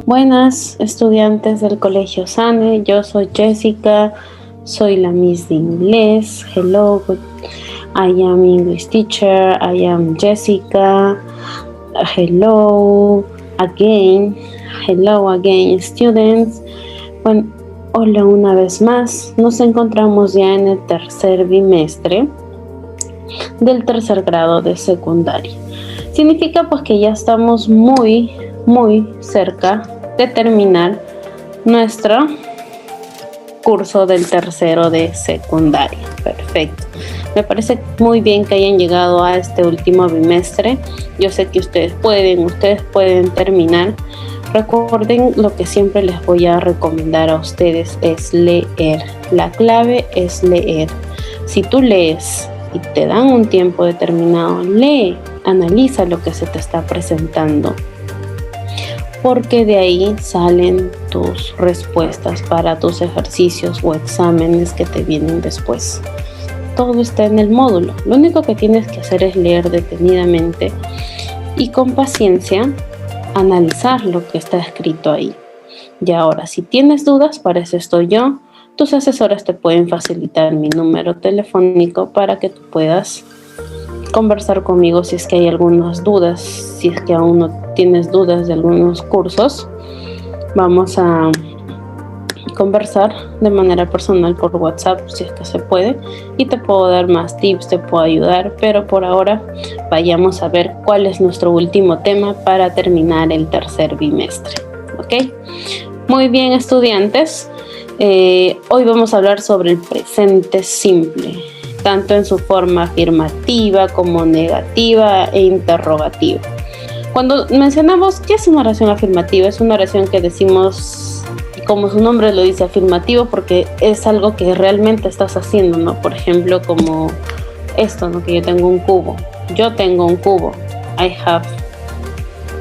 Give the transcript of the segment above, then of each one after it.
Buenas estudiantes del Colegio Sane, yo soy Jessica, soy la Miss de Inglés. Hello, I am English teacher, I am Jessica. Hello again students. Bueno, hola una vez más, nos encontramos ya en el tercer bimestre del tercer grado de secundaria. Significa pues que ya estamos muy cerca de terminar nuestro curso del tercero de secundaria. Perfecto. Me parece muy bien que hayan llegado a este último bimestre. Yo sé que ustedes pueden terminar. Recuerden, lo que siempre les voy a recomendar a ustedes es leer. La clave es leer. Si tú lees y te dan un tiempo determinado, lee, analiza lo que se te está presentando, porque de ahí salen tus respuestas para tus ejercicios o exámenes que te vienen después. Todo está en el módulo. Lo único que tienes que hacer es leer detenidamente y con paciencia analizar lo que está escrito ahí. Y ahora, si tienes dudas, para eso estoy yo. Tus asesores te pueden facilitar mi número telefónico para que tú puedas conversar conmigo si es que hay algunas dudas, si es que aún no tienes dudas de algunos cursos. Vamos a conversar de manera personal por WhatsApp si es que se puede y te puedo dar más tips, te puedo ayudar, pero por ahora vayamos a ver cuál es nuestro último tema para terminar el tercer bimestre. ¿Ok? Muy bien, estudiantes. Hoy vamos a hablar sobre el presente simple, tanto en su forma afirmativa como negativa e interrogativa. Cuando mencionamos qué es una oración afirmativa, es una oración que decimos, como su nombre lo dice, afirmativo, porque es algo que realmente estás haciendo, ¿no? Por ejemplo, como esto, ¿no? Que yo tengo un cubo. Yo tengo un cubo. I have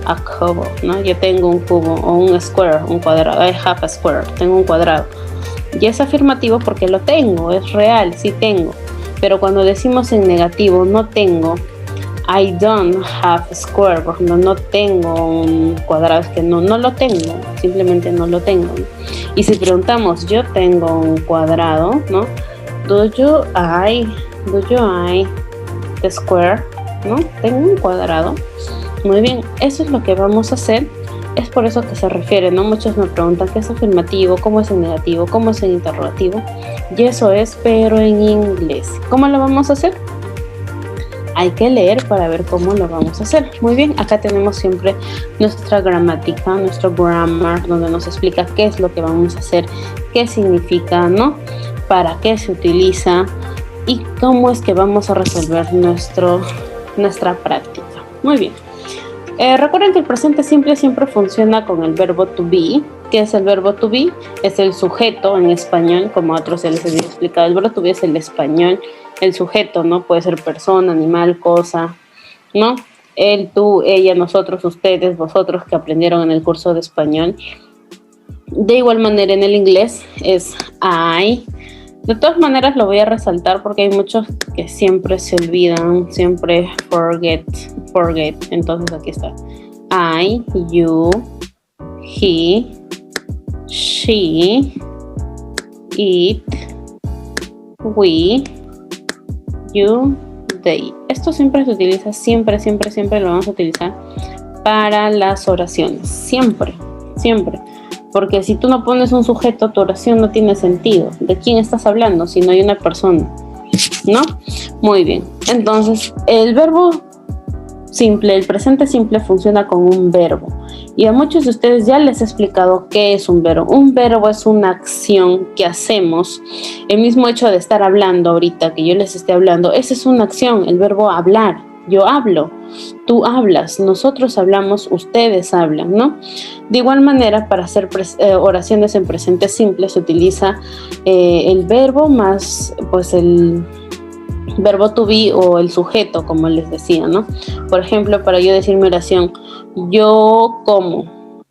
a cube, ¿no? Yo tengo un cubo, o un square, un cuadrado. I have a square. Tengo un cuadrado. Y es afirmativo porque lo tengo, es real, sí tengo. Pero cuando decimos en negativo, no tengo, I don't have a square, por ejemplo, no tengo un cuadrado, es que no lo tengo, simplemente no lo tengo, ¿no? Y si preguntamos, yo tengo un cuadrado, ¿no? Do you I the square, ¿no? Tengo un cuadrado. Muy bien, eso es lo que vamos a hacer. Es por eso que se refiere, ¿no? Muchos me preguntan qué es afirmativo, cómo es en negativo, cómo es en interrogativo. Y eso es, pero en inglés. ¿Cómo lo vamos a hacer? Hay que leer para ver cómo lo vamos a hacer. Muy bien, acá tenemos siempre nuestra gramática, nuestro grammar, donde nos explica qué es lo que vamos a hacer, qué significa, ¿no? Para qué se utiliza y cómo es que vamos a resolver nuestra práctica. Muy bien. Recuerden que el presente simple siempre funciona con el verbo to be. ¿Qué es el verbo to be? Es el sujeto en español, como a otros se les había explicado. El verbo to be es el español, el sujeto, ¿no? Puede ser persona, animal, cosa, ¿no? Él, tú, ella, nosotros, ustedes, vosotros, que aprendieron en el curso de español. De igual manera en el inglés es I. De todas maneras lo voy a resaltar porque hay muchos que siempre se olvidan, siempre forget. Entonces aquí está. I, you, he, she, it, we, you, they. Esto siempre se utiliza, siempre lo vamos a utilizar para las oraciones. Siempre. Porque si tú no pones un sujeto, tu oración no tiene sentido. ¿De quién estás hablando si no hay una persona? ¿No? Muy bien. Entonces, el verbo simple, el presente simple funciona con un verbo. Y a muchos de ustedes ya les he explicado qué es un verbo. Un verbo es una acción que hacemos. El mismo hecho de estar hablando ahorita, que yo les esté hablando, esa es una acción, el verbo hablar. Yo hablo, tú hablas, nosotros hablamos, ustedes hablan, ¿no? De igual manera, para hacer oraciones en presente simple se utiliza el verbo más, pues el verbo to be o el sujeto, como les decía, ¿no? Por ejemplo, para yo decir mi oración, yo como,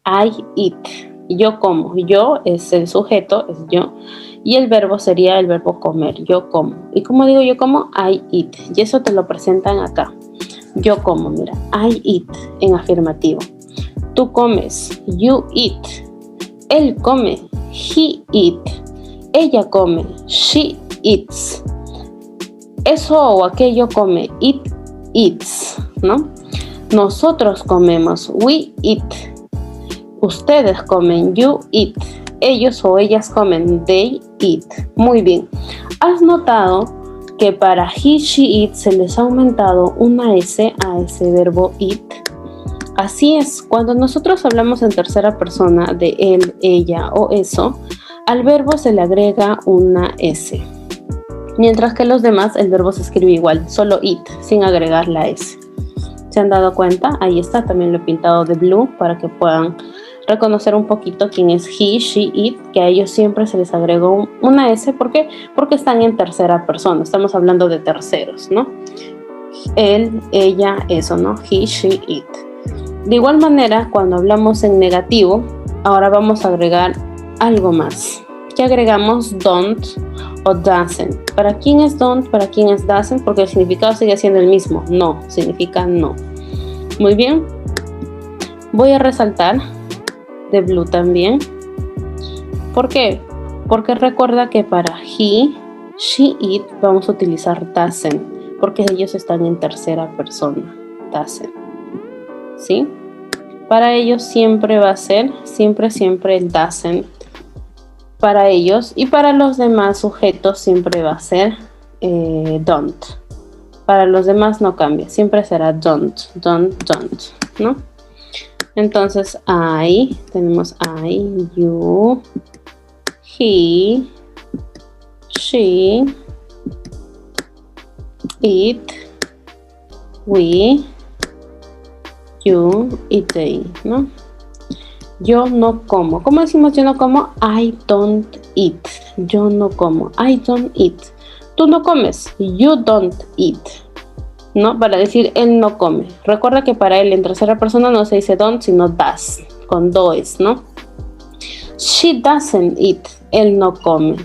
I eat. Yo como, yo es el sujeto, es yo, y el verbo sería el verbo comer, yo como. ¿Y cómo digo yo como? I eat. Y eso te lo presentan acá. Yo como, mira, I eat en afirmativo. Tú comes. You eat. Él come. He eat. Ella come. She eats. Eso o aquello come. It eats, ¿no? Nosotros comemos. We eat. Ustedes comen. You eat. Ellos o ellas comen. They eat. Muy bien. ¿Has notado que para he, she, it se les ha aumentado una S a ese verbo eat? Así es, cuando nosotros hablamos en tercera persona de él, ella o eso, al verbo se le agrega una S. Mientras que los demás el verbo se escribe igual, solo it, sin agregar la S. ¿Se han dado cuenta? Ahí está, también lo he pintado de blue para que puedan reconocer un poquito quién es he, she, it, que a ellos siempre se les agregó una S. ¿Por qué? Porque están en tercera persona, estamos hablando de terceros, ¿no? Él, ella, eso, ¿no? He, she, it. De igual manera, cuando hablamos en negativo, ahora vamos a agregar algo más. ¿Qué agregamos? Don't o doesn't. ¿Para quién es don't? ¿Para quién es doesn't? Porque el significado sigue siendo el mismo. No, significa no. Muy bien. Voy a resaltar de blue también. ¿Por qué? Porque recuerda que para he, she, it vamos a utilizar doesn't, porque ellos están en tercera persona. Doesn't. ¿Sí? Para ellos siempre va a ser, siempre el doesn't para ellos, y para los demás sujetos siempre va a ser don't. Para los demás no cambia, siempre será don't, ¿no? Entonces I, tenemos I, you, he, she, it, we, you y they, ¿no? Yo no como. ¿Cómo decimos yo no como? I don't eat. Yo no como. I don't eat. Tú no comes. You don't eat. ¿No? Para decir él no come. Recuerda que para él en tercera persona no se dice don't, sino does. Con does, ¿no? She doesn't eat. Él no come.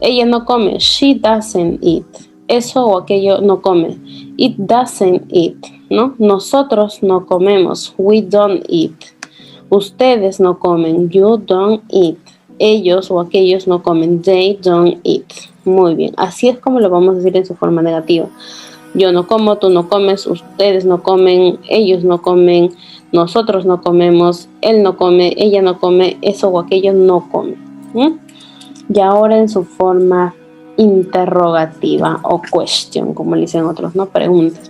Ella no come. She doesn't eat. Eso o aquello no come. It doesn't eat, ¿no? Nosotros no comemos. We don't eat. Ustedes no comen. You don't eat. Ellos o aquellos no comen. They don't eat. Muy bien. Así es como lo vamos a decir en su forma negativa. Yo no como, tú no comes, ustedes no comen, ellos no comen, nosotros no comemos, él no come, ella no come, eso o aquello no come. Y ahora en su forma interrogativa o question, como le dicen otros, ¿no? Preguntas,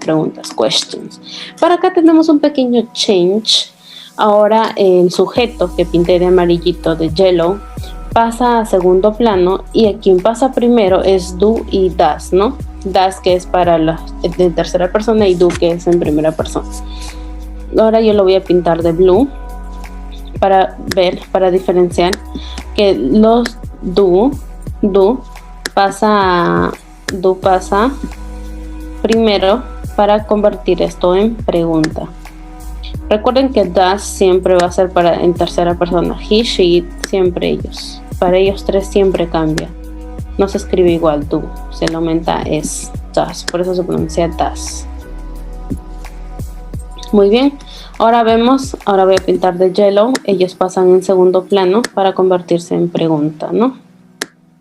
questions. Para acá tenemos un pequeño change. Ahora el sujeto que pinté de amarillito, de yellow, pasa a segundo plano, y a quien pasa primero es do y does, ¿no? Does, que es para de tercera persona, y do, que es en primera persona. Ahora yo lo voy a pintar de blue para diferenciar que los do pasa primero para convertir esto en pregunta. Recuerden que does siempre va a ser en tercera persona. He, she, it, siempre ellos. Para ellos tres siempre cambia. No se escribe igual do. Se le aumenta es does. Por eso se pronuncia does. Muy bien. Ahora voy a pintar de yellow. Ellos pasan en segundo plano para convertirse en pregunta, ¿no?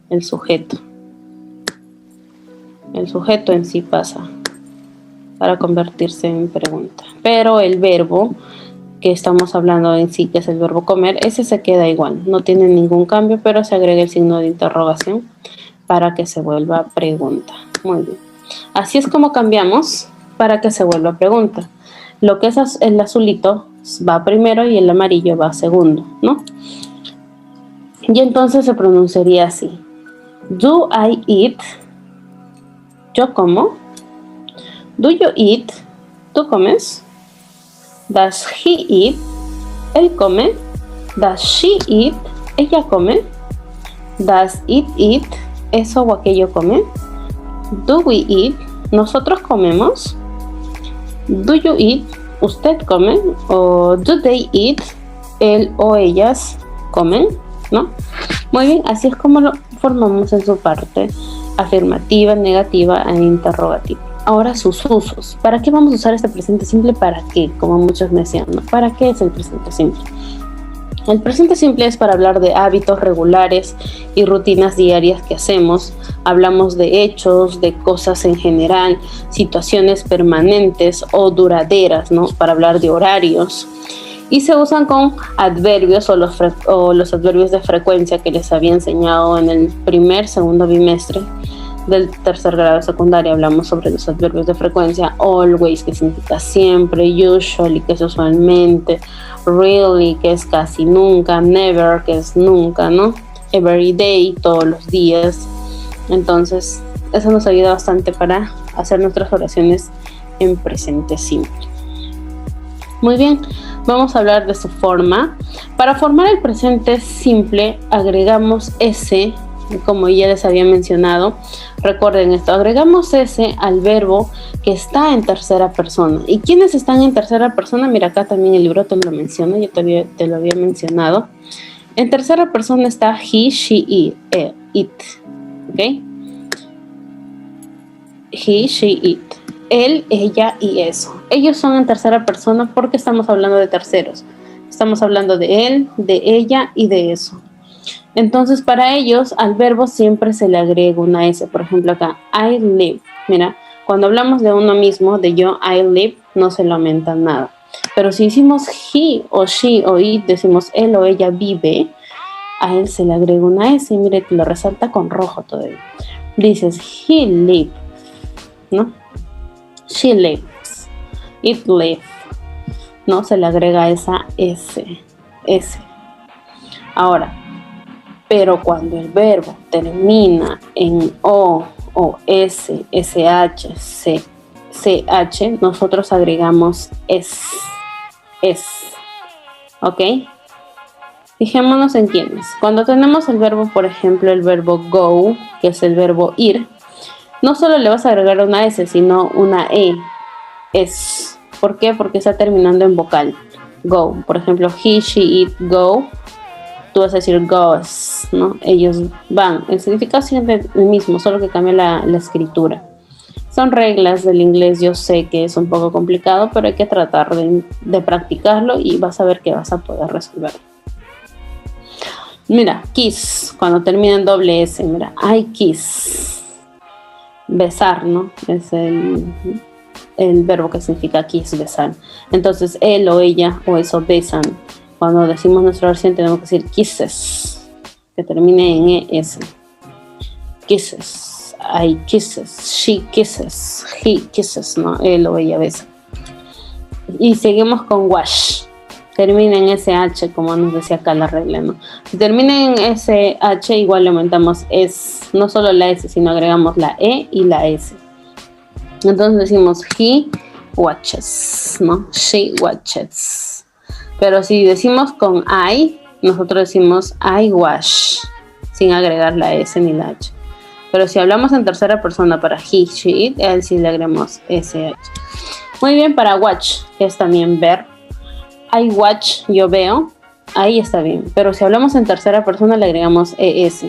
El sujeto. El sujeto en sí pasa para convertirse en pregunta. Pero el verbo que estamos hablando en sí, que es el verbo comer, ese se queda igual. No tiene ningún cambio, pero se agrega el signo de interrogación para que se vuelva pregunta. Muy bien. Así es como cambiamos para que se vuelva pregunta. Lo que es el azulito va primero y el amarillo va segundo, ¿no? Y entonces se pronunciaría así. Do I eat? Yo como. Do you eat? ¿Tú comes? Does he eat? Él come. Does she eat? Ella come. Does it eat? Eso o aquello come. Do we eat? Nosotros comemos. Do you eat? Usted come. O do they eat? Él o ellas comen, ¿no? Muy bien, así es como lo formamos en su parte afirmativa, negativa e interrogativa. ahora sus usos. ¿Para qué vamos a usar este presente simple? ¿Para qué? Como muchos me decían, ¿no? ¿Para qué es el presente simple? El presente simple es para hablar de hábitos regulares y rutinas diarias que hacemos. Hablamos de hechos, de cosas en general, situaciones permanentes o duraderas, ¿no? Para hablar de horarios. Y se usan con adverbios o los adverbios de frecuencia que les había enseñado en el segundo bimestre del tercer grado de secundaria. Hablamos sobre los adverbios de frecuencia. Always, que significa siempre; usually, que es usualmente; really, que es casi nunca; never, que es nunca, ¿no? Every day, todos los días. Entonces, eso nos ayuda bastante para hacer nuestras oraciones en presente simple. Muy bien, vamos a hablar de su forma. Para formar el presente simple, agregamos S, como ya les había mencionado. Recuerden esto, agregamos S al verbo que está en tercera persona. ¿Y quiénes están en tercera persona? Mira, acá también el libro te lo menciona, yo te lo había mencionado. En tercera persona está he, she, it. ¿Ok? He, she, it. Él, ella y eso. Ellos son en tercera persona porque estamos hablando de terceros. Estamos hablando de él, de ella y de eso. Entonces, para ellos, al verbo siempre se le agrega una S. Por ejemplo, acá, I live. Mira, cuando hablamos de uno mismo, de yo, I live, no se le aumenta nada. Pero si decimos he o she o it, decimos él o ella vive, a él se le agrega una S. Y mire, te lo resalta con rojo todavía. Dices, he live, ¿no? She lives. It live. ¿No? Se le agrega esa S. Ahora, pero cuando el verbo termina en O S, SH, CH, nosotros agregamos es. ¿Ok? Fijémonos en quiénes. Cuando tenemos el verbo, por ejemplo, el verbo go, que es el verbo ir, no solo le vas a agregar una S, sino una E. Es. ¿Por qué? Porque está terminando en vocal. Go. Por ejemplo, he, she, it, go. Tú vas a decir goes, ¿no? Ellos van. El significado es siempre el mismo, solo que cambia la escritura. Son reglas del inglés, yo sé que es un poco complicado, pero hay que tratar de practicarlo y vas a ver que vas a poder resolverlo. Mira, kiss, cuando termina en doble S, mira, I kiss. Besar, ¿no? Es el verbo que significa kiss, besar. Entonces, él o ella o eso besan. Cuando decimos nuestra oración tenemos que decir kisses, que termine en ES. Kisses, I kisses, she kisses, he kisses, ¿no? Él o ella besa. Y seguimos con wash. Termina en SH, como nos decía acá la regla, ¿no? Si termina en SH, igual le aumentamos no solo la S, sino agregamos la E y la S. Entonces decimos he watches, ¿no? She watches. Pero si decimos con I, nosotros decimos I wash, sin agregar la S ni la H. Pero si hablamos en tercera persona para he, she, it, a él sí le agregamos SH. Muy bien, para watch, que es también ver. I watch, yo veo, ahí está bien. Pero si hablamos en tercera persona le agregamos ES.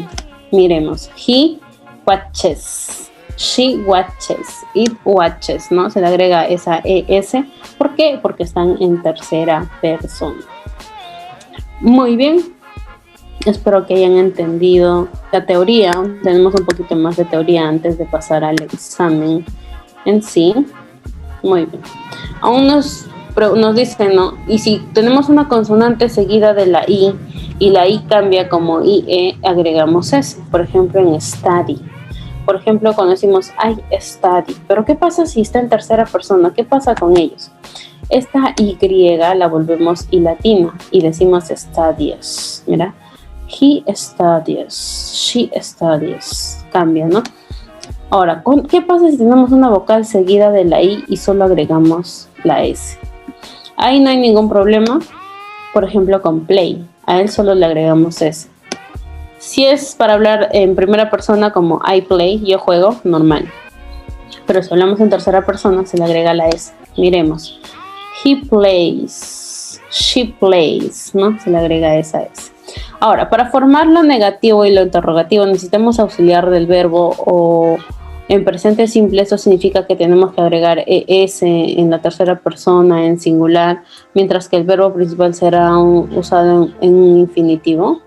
Miremos, he watches. She watches, it watches, ¿no? Se le agrega esa ES. ¿Por qué? Porque están en tercera persona. Muy bien. Espero que hayan entendido la teoría. Tenemos un poquito más de teoría antes de pasar al examen en sí. Muy bien. Aún nos dicen, ¿no? Y si tenemos una consonante seguida de la I y la I cambia como IE, agregamos S. Por ejemplo, en study. Por ejemplo, cuando decimos I study. Pero ¿qué pasa si está en tercera persona? ¿Qué pasa con ellos? Esta Y la volvemos I latina y decimos studies. Mira, he studies, she studies. Cambia, ¿no? Ahora, ¿qué pasa si tenemos una vocal seguida de la I y solo agregamos la S? Ahí no hay ningún problema. Por ejemplo, con play. A él solo le agregamos S. Si es para hablar en primera persona como I play, yo juego, normal. Pero si hablamos en tercera persona, se le agrega la S. Miremos. He plays, she plays, ¿no? Se le agrega esa S. Ahora, para formar lo negativo y lo interrogativo necesitamos auxiliar del verbo En presente simple eso significa que tenemos que agregar ES en la tercera persona en singular, mientras que el verbo principal será usado en un infinitivo.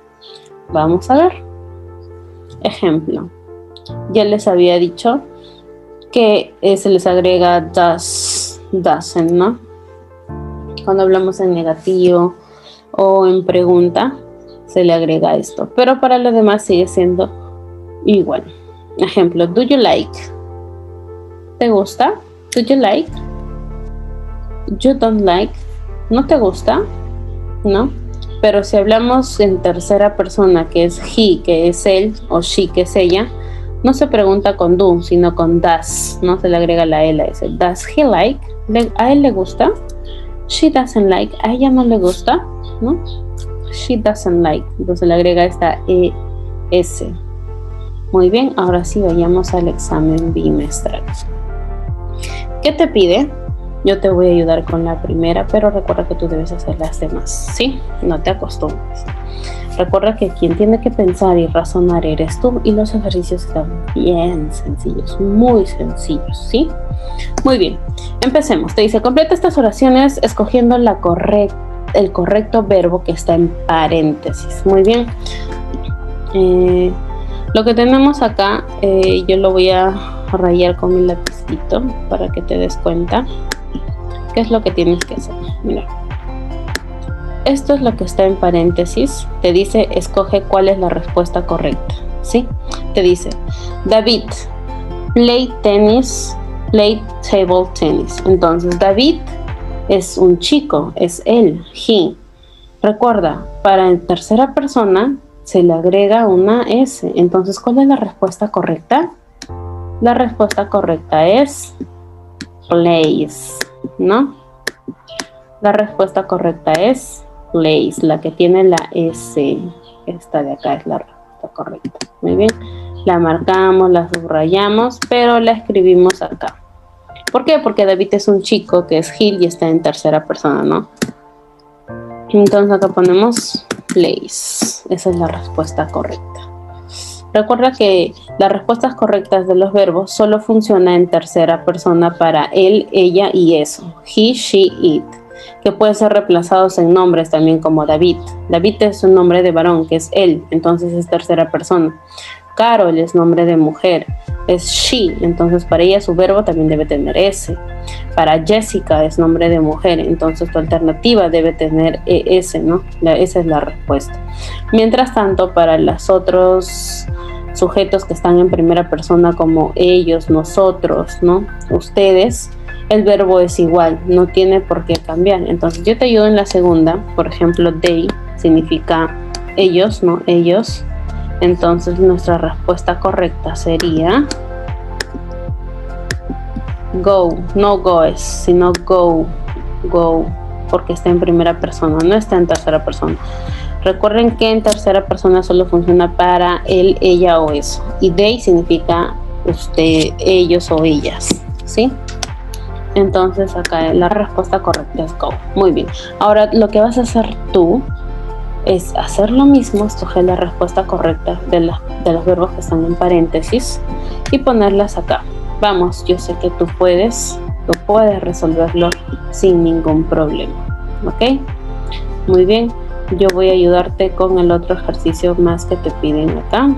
Vamos a ver. Ejemplo. Ya les había dicho que se les agrega does, doesn't, ¿no? Cuando hablamos en negativo o en pregunta, se le agrega esto. Pero para lo demás sigue siendo igual. Ejemplo, do you like? ¿Te gusta? Do you like? You don't like. ¿No te gusta? ¿No? Pero si hablamos en tercera persona, que es he, que es él, o she, que es ella, no se pregunta con do, sino con does, ¿no? Se le agrega la L a ese. Does he like? ¿A él le gusta? She doesn't like. ¿A ella no le gusta? ¿No? She doesn't like. Entonces le agrega esta ES. Muy bien, ahora sí vayamos al examen bimestral. ¿Qué te pide? Yo te voy a ayudar con la primera, pero recuerda que tú debes hacer las demás, ¿sí? No te acostumbres. Recuerda que quien tiene que pensar y razonar eres tú, y los ejercicios están bien sencillos, muy sencillos, ¿sí? Muy bien, empecemos. Te dice, completa estas oraciones escogiendo el correcto verbo que está en paréntesis. Muy bien. Lo que tenemos acá, yo lo voy a rayar con mi lapicito para que te des cuenta qué es lo que tienes que hacer. Mira, esto es lo que está en paréntesis. Te dice, escoge cuál es la respuesta correcta, ¿sí? Te dice, David play table tennis. Entonces, David es un chico, es él, he. Recuerda, para en tercera persona se le agrega una S. Entonces, ¿cuál es la respuesta correcta? La respuesta correcta es plays, ¿no? La respuesta correcta es plays, la que tiene la S. Esta de acá es la respuesta correcta. Muy bien. La marcamos, la subrayamos, pero la escribimos acá. ¿Por qué? Porque David es un chico que es he y está en tercera persona, ¿no? Entonces acá ponemos plays. Esa es la respuesta correcta. Recuerda que las respuestas correctas de los verbos solo funcionan en tercera persona para él, ella y eso. He, she, it. Que pueden ser reemplazados en nombres también como David. David es un nombre de varón, que es él, entonces es tercera persona. Carol es nombre de mujer, es she, entonces para ella su verbo también debe tener S. Para Jessica es nombre de mujer, entonces tu alternativa debe tener ES, ¿no? Esa es la respuesta. Mientras tanto, para los otros sujetos que están en primera persona como ellos, nosotros, ¿no? Ustedes, el verbo es igual, no tiene por qué cambiar. Entonces yo te ayudo en la segunda, por ejemplo, they significa ellos, ¿no? Ellos. Entonces nuestra respuesta correcta sería go, no goes, sino go, porque está en primera persona, no está en tercera persona. Recuerden que en tercera persona solo funciona para él, ella o eso. Y they significa usted, ellos o ellas, ¿sí? Entonces acá la respuesta correcta es go. Muy bien. Ahora lo que vas a hacer tú es hacer lo mismo, escoger la respuesta correcta de los verbos que están en paréntesis y ponerlas acá. Vamos, yo sé que tú puedes resolverlo sin ningún problema, ¿ok? Muy bien, yo voy a ayudarte con el otro ejercicio más que te piden acá.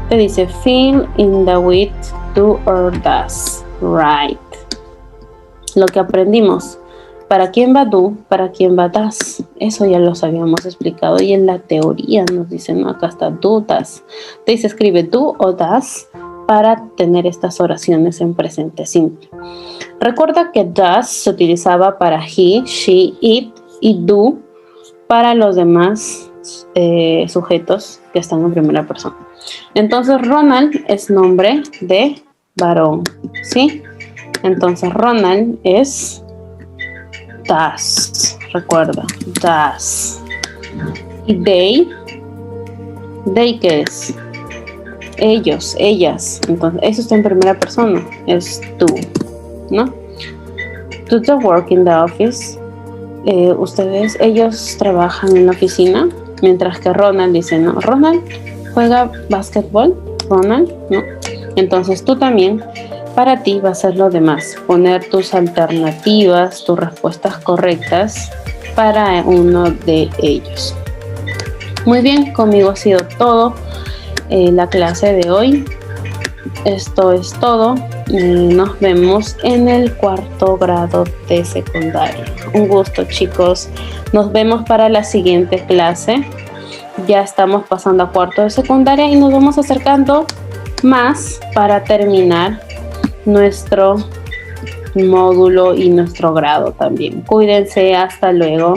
Te dice, fill in the with do or does, right. Lo que aprendimos. ¿Para quién va do? ¿Para quién va does? Eso ya los habíamos explicado y en la teoría nos dicen, ¿no? Acá está do, does. Te dice, escribe do o does para tener estas oraciones en presente simple. Recuerda que does se utilizaba para he, she, it y do para los demás sujetos que están en primera persona. Entonces, Ronald es nombre de varón, ¿sí? Entonces, Ronald es does, recuerda, does. Y they ¿qué es? Ellos, ellas. Entonces, eso está en primera persona, es tú, ¿no? Do they work in the office? Ellos trabajan en la oficina, mientras que Ronald dice, no, Ronald juega básquetbol, Ronald, ¿no? Entonces tú también, para ti va a ser lo demás, poner tus alternativas, tus respuestas correctas para uno de ellos. Muy bien, conmigo ha sido todo la clase de hoy. Esto es todo. Nos vemos en el 4º grado de secundaria. Un gusto, chicos. Nos vemos para la siguiente clase. Ya estamos pasando a 4º de secundaria y nos vamos acercando más para terminar nuestro módulo y nuestro grado también. Cuídense, hasta luego.